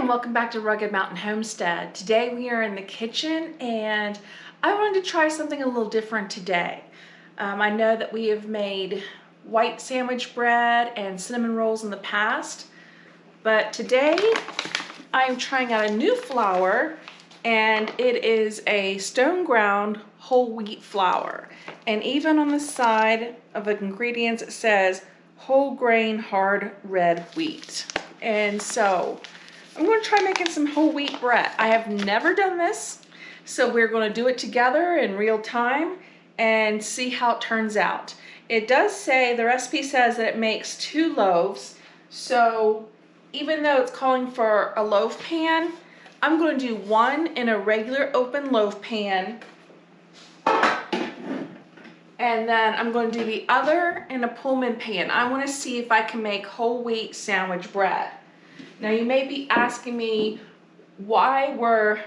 and welcome back to Rugged Mountain Homestead. Today we are in the kitchen and I wanted to try something a little different today. I know that we have made white sandwich bread and cinnamon rolls in the past, but today I'm trying out a new flour, and it is a stone ground whole wheat flour. And even on the side of the ingredients it says whole grain hard red wheat. And so I'm going to try making some whole wheat bread. I have never done this, so we're going to do it together in real time and see how it turns out. It does say, the recipe says that it makes 2 loaves, so even though it's calling for a loaf pan, I'm going to do one in a regular open loaf pan, and then I'm going to do the other in a Pullman pan. I want to see if I can make whole wheat sandwich bread. Now you may be asking me why we're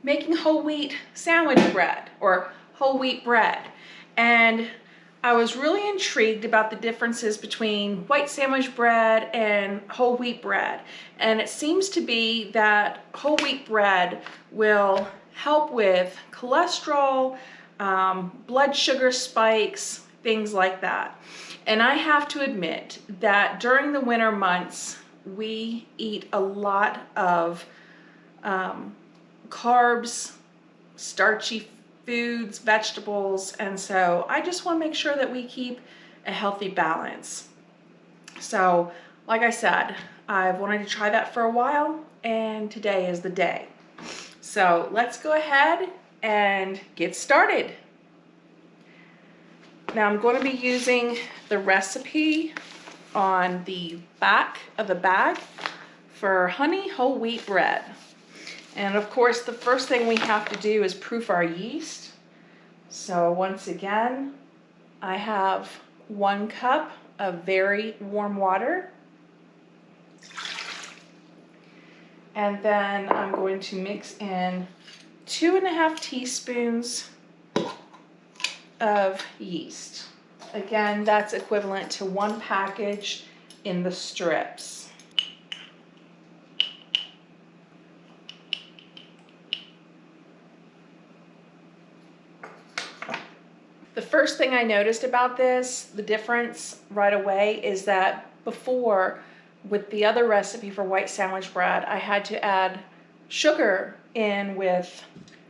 making whole wheat sandwich bread or whole wheat bread. And I was really intrigued about the differences between white sandwich bread and whole wheat bread. And it seems to be that whole wheat bread will help with cholesterol, blood sugar spikes, things like that. And I have to admit that during the winter months, we eat a lot of carbs, starchy foods, vegetables, and so I just want to make sure that we keep a healthy balance. So, like I said, I've wanted to try that for a while, and today is the day. So let's go ahead and get started. Now I'm going to be using the recipe on the back of the bag for honey whole wheat bread. And of course, the first thing we have to do is proof our yeast. So once again, I have 1 cup of very warm water. And then I'm going to mix in 2.5 teaspoons of yeast. Again, that's equivalent to 1 package in the strips. The first thing I noticed about this, the difference right away, is that before, with the other recipe for white sandwich bread, I had to add sugar in with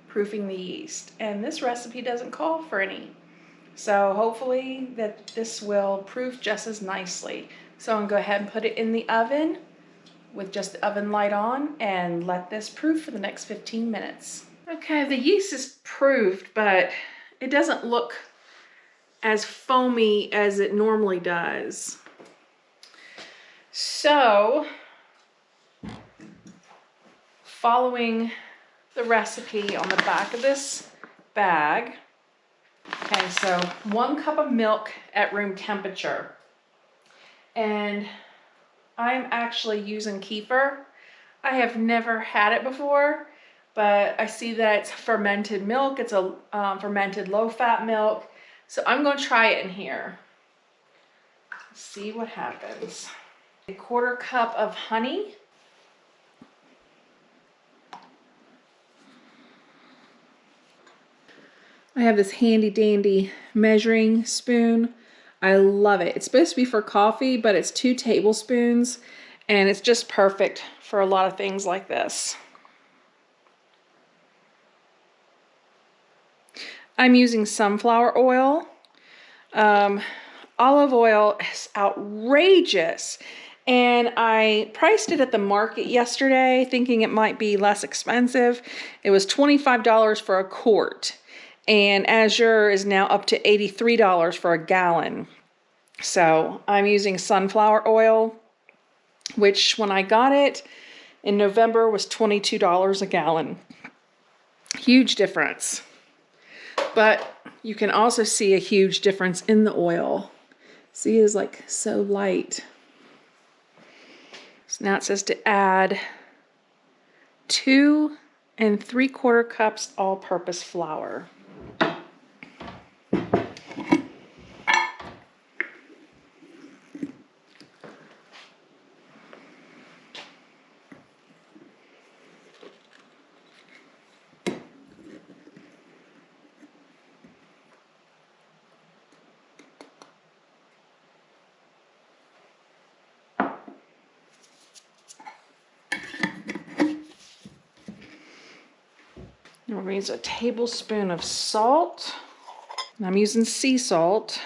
proofing the yeast. And this recipe doesn't call for any. So hopefully that this will proof just as nicely. So I'm going to go ahead and put it in the oven with just the oven light on and let this proof for the next 15 minutes. Okay, the yeast is proofed, but it doesn't look as foamy as it normally does. So, following the recipe on the back of this bag, okay, so 1 cup of milk at room temperature. And I'm actually using kefir. I have never had it before, but I see that it's fermented milk. It's a fermented low-fat milk. So I'm going to try it in here. See what happens. 1/4 cup of honey. I have this handy dandy measuring spoon. I love it. It's supposed to be for coffee, but it's 2 tablespoons, and it's just perfect for a lot of things like this. I'm using sunflower oil. Olive oil is outrageous, and I priced it at the market yesterday thinking it might be less expensive. It was $25 for a quart. And Azure is now up to $83 for a gallon. So I'm using sunflower oil, which when I got it in November was $22 a gallon. Huge difference. But you can also see a huge difference in the oil. See, it's like so light. So now it says to add 2 3/4 cups all-purpose flour. I'm going to use a tablespoon of salt. And I'm using sea salt.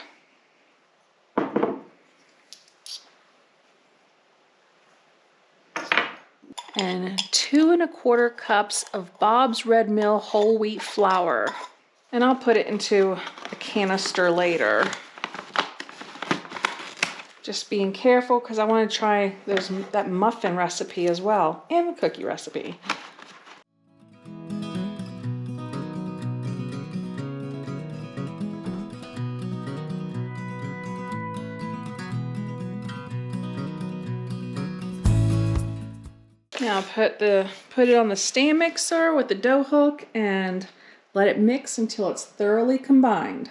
And 2 1/4 cups of Bob's Red Mill whole wheat flour. And I'll put it into a canister later. Just being careful because I want to try that muffin recipe as well, and the cookie recipe. Now put it on the stand mixer with the dough hook and let it mix until it's thoroughly combined.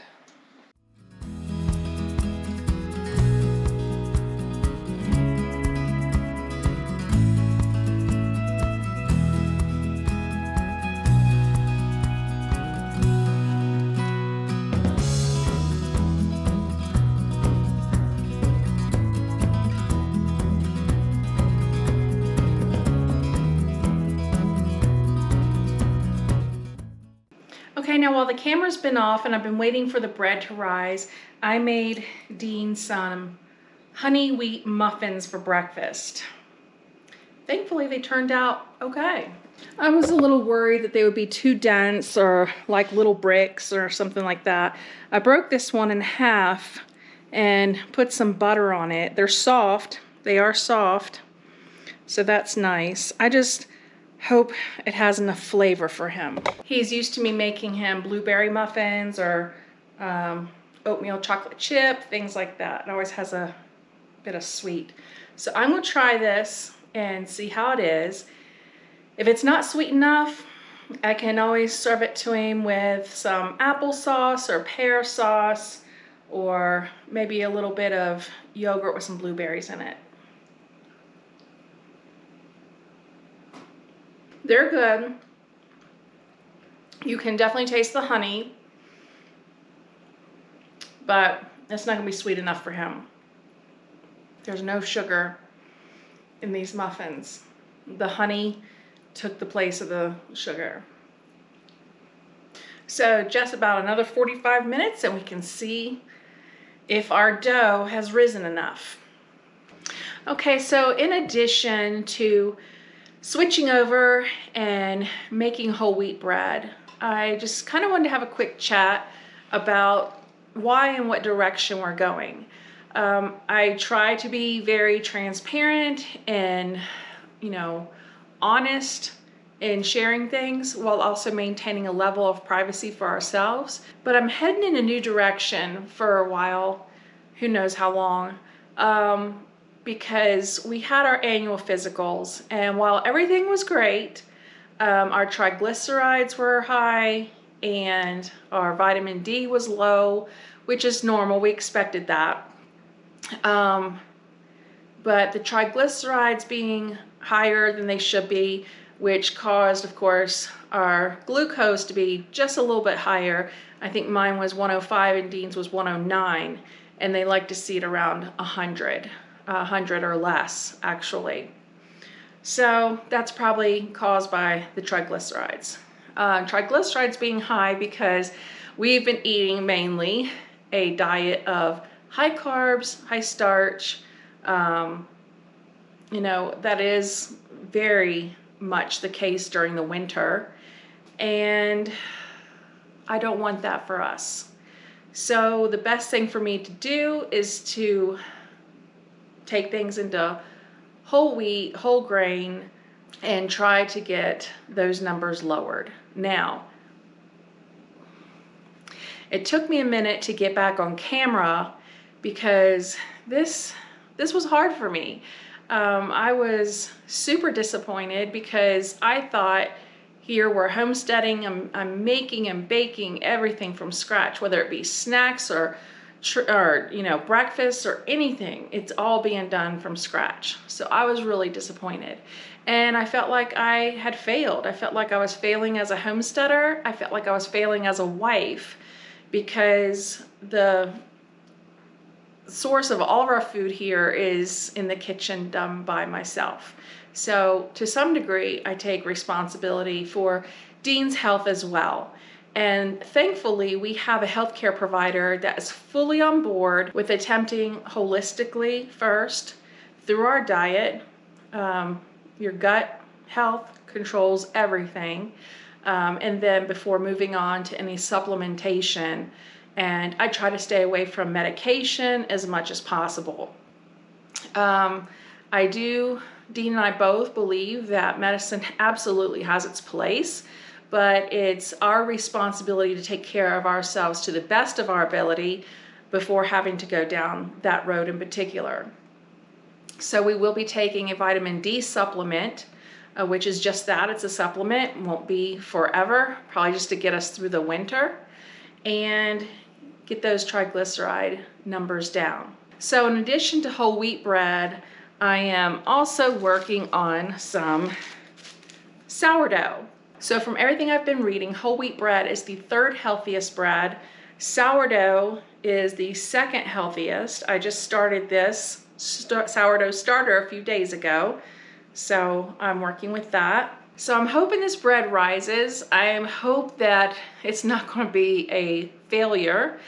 Okay, now while the camera's been off and I've been waiting for the bread to rise, I made Dean some honey wheat muffins for breakfast. Thankfully, they turned out okay. I was a little worried that they would be too dense or like little bricks or something like that. I broke this one in half and put some butter on it. They're soft. They are soft, so that's nice. I just hope it has enough flavor for him. He's used to me making him blueberry muffins or oatmeal chocolate chip, things like that. It always has a bit of sweet. So I'm gonna try this and see how it is. If it's not sweet enough, I can always serve it to him with some applesauce or pear sauce, or maybe a little bit of yogurt with some blueberries in it. They're good. You can definitely taste the honey, but it's not gonna be sweet enough for him. There's no sugar in these muffins. The honey took the place of the sugar. So just about another 45 minutes and we can see if our dough has risen enough. Okay, so in addition to switching over and making whole wheat bread, I just kind of wanted to have a quick chat about why and what direction we're going. I try to be very transparent and, honest in sharing things while also maintaining a level of privacy for ourselves. But I'm heading in a new direction for a while, who knows how long. Because we had our annual physicals, and while everything was great, our triglycerides were high and our vitamin D was low, which is normal. We expected that. But the triglycerides being higher than they should be, which caused, of course, our glucose to be just a little bit higher. I think mine was 105 and Dean's was 109, and they like to see it around 100 or less, actually. So that's probably caused by the triglycerides. Triglycerides being high because we've been eating mainly a diet of high carbs, high starch. That is very much the case during the winter, and I don't want that for us. So the best thing for me to do is to take things into whole wheat, whole grain, and try to get those numbers lowered. Now, it took me a minute to get back on camera because this was hard for me. I was super disappointed because I thought here we're homesteading, I'm making and baking everything from scratch, whether it be snacks or breakfast or anything. It's all being done from scratch. So I was really disappointed. And I felt like I had failed. I felt like I was failing as a homesteader. I felt like I was failing as a wife because the source of all of our food here is in the kitchen done by myself. So to some degree, I take responsibility for Dean's health as well. And thankfully, we have a healthcare provider that is fully on board with attempting holistically first through our diet. Your gut health controls everything. And then before moving on to any supplementation. And I try to stay away from medication as much as possible. Dean and I both believe that medicine absolutely has its place, but it's our responsibility to take care of ourselves to the best of our ability before having to go down that road in particular. So we will be taking a vitamin D supplement, which is just that, it's a supplement. It won't be forever, probably just to get us through the winter and get those triglyceride numbers down. So in addition to whole wheat bread, I am also working on some sourdough. So from everything I've been reading, whole wheat bread is the third healthiest bread. Sourdough is the second healthiest. I just started this sourdough starter a few days ago, so I'm working with that. So I'm hoping this bread rises. I hope that it's not going to be a failure.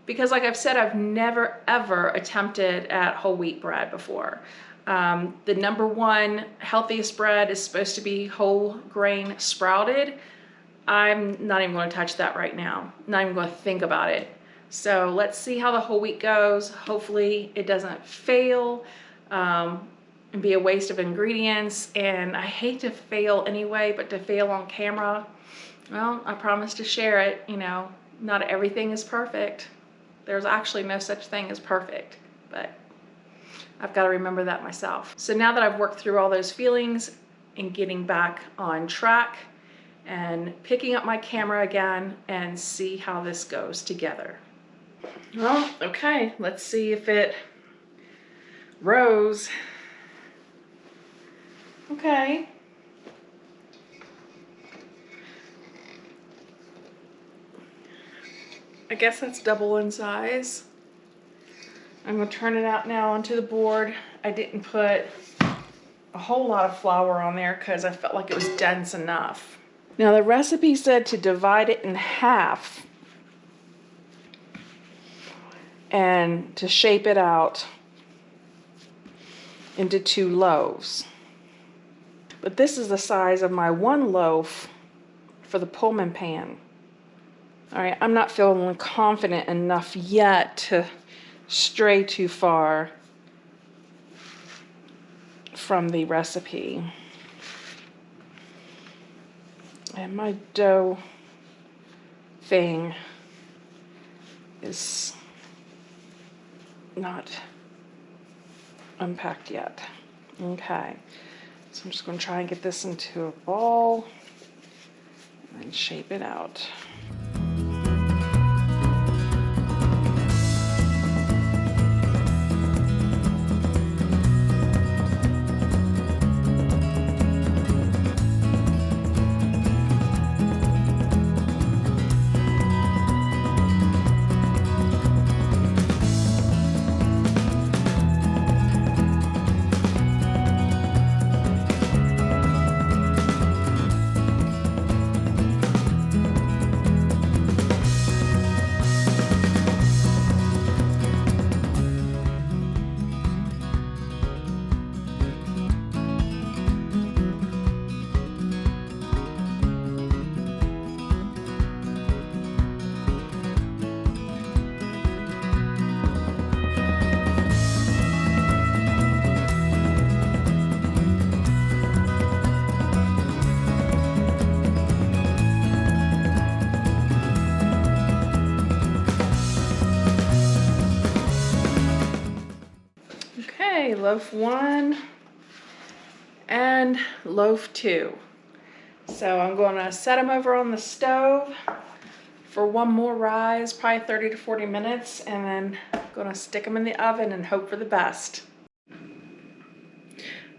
Because like I've said, I've never ever attempted at whole wheat bread before. The number one healthiest bread is supposed to be whole grain sprouted. I'm not even going to touch that right now. Not even going to think about it. So let's see how the whole wheat goes. Hopefully it doesn't fail and be a waste of ingredients. And I hate to fail anyway, but to fail on camera, well, I promise to share it, you know. Not everything is perfect. There's actually no such thing as perfect, but I've got to remember that myself. So now that I've worked through all those feelings and getting back on track and picking up my camera again and see how this goes together. Well, okay, let's see if it rose. Okay. I guess that's double in size. I'm going to turn it out now onto the board. I didn't put a whole lot of flour on there because I felt like it was dense enough. Now the recipe said to divide it in half and to shape it out into 2 loaves. But this is the size of my 1 loaf for the Pullman pan. All right, I'm not feeling confident enough yet to stray too far from the recipe. And my dough thing is not unpacked yet. Okay, so I'm just going to try and get this into a ball and shape it out. Loaf 1 and loaf 2. So I'm going to set them over on the stove for one more rise, probably 30 to 40 minutes, and then I'm going to stick them in the oven and hope for the best.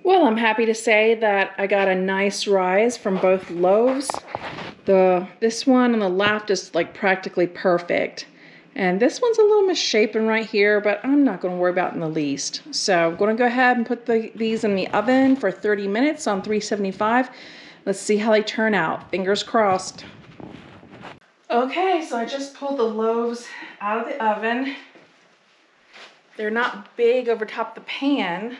Well, I'm happy to say that I got a nice rise from both loaves. This one on the left is like practically perfect. And this one's a little misshapen right here, but I'm not going to worry about it in the least. So I'm going to go ahead and put these in the oven for 30 minutes on 375. Let's see how they turn out. Fingers crossed. Okay, so I just pulled the loaves out of the oven. They're not big over top the pan,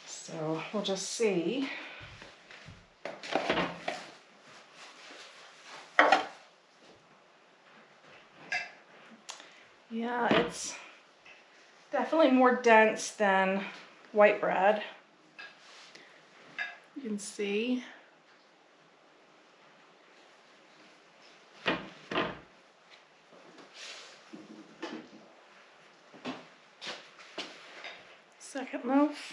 so we'll just see. Yeah, it's definitely more dense than white bread. You can see. Second loaf.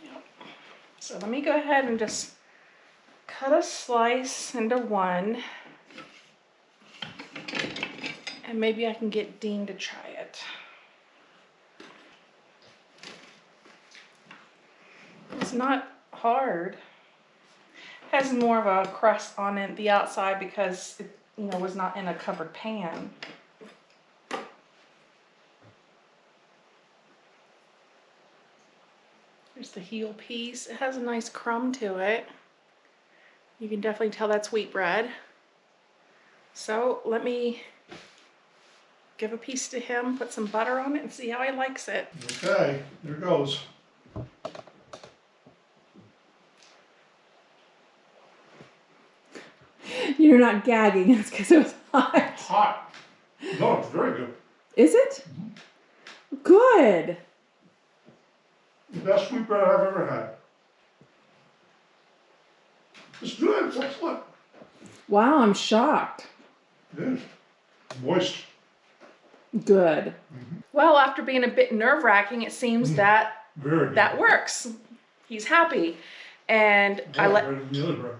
Yep. So let me go ahead and just cut a slice into one. And maybe I can get Dean to try it. It's not hard. It has more of a crust on it, the outside, because it, was not in a covered pan. There's the heel piece. It has a nice crumb to it. You can definitely tell that's wheat bread. So let me give a piece to him, put some butter on it, and see how he likes it. Okay, there goes. You're not gagging, it's because it was hot. Hot. No, it's very good. Is it? Good. The best sweet bread I've ever had. It's good, it's excellent. Wow, I'm shocked. It is. Moist. Good. Well, after being a bit nerve-wracking, it seems that Very good. that works. He's happy. And I like better than the other bread.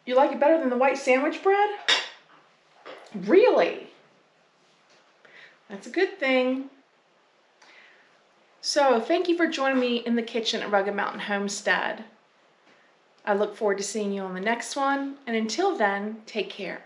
You like it better than the white sandwich bread? Really? That's a good thing. So, thank you for joining me in the kitchen at Rugged Mountain Homestead. I look forward to seeing you on the next one, and until then, take care.